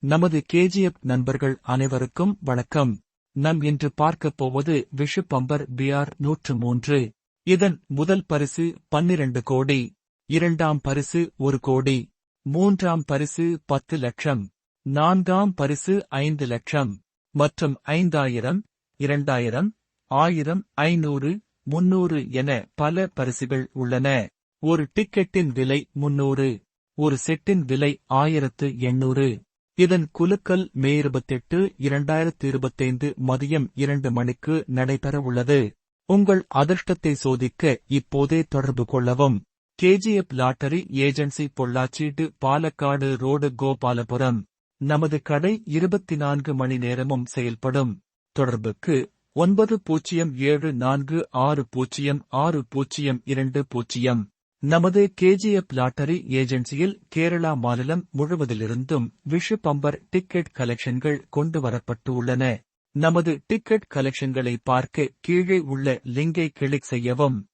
நமது கேஜிஎஃப் நண்பர்கள் அனைவருக்கும் வணக்கம். நாம் இன்று பார்க்கப் போவது விஷு பம்பர் பிஆர் 103. இதன் முதல் பரிசு 12 கோடி, இரண்டாம் பரிசு 1 கோடி, மூன்றாம் பரிசு 10 லட்சம், நான்காம் பரிசு 5 லட்சம் மற்றும் 5000, 2000, 1000, 500, 300 என பல பரிசுகள் உள்ளன. ஒரு டிக்கெட்டின் விலை 300, ஒரு செட்டின் விலை 1800. இதன் குலுக்கல் மே 28, 2025 மதியம் 2 மணிக்கு நடைபெறவுள்ளது. உங்கள் அதிர்ஷ்டத்தை சோதிக்க இப்போதே தொடர்பு கொள்ளவும். KGF lottery agency, Pollachi to Palakkad road, Gopalapuram. நமது கடை 24 மணி நேரமும் செயல்படும். தொடர்புக்கு 9074606020. நமது கேஜிஎஃப் லாட்டரி ஏஜென்சியில் கேரளா மாநிலம் முழுவதிலிருந்தும் விஷு பம்பர் டிக்கெட் கலெக்ஷன்கள் கொண்டு வரப்பட்டு உள்ளன. நமது டிக்கெட் கலெக்ஷன்களை பார்க்க கீழே உள்ள லிங்கை கிளிக் செய்யவும்.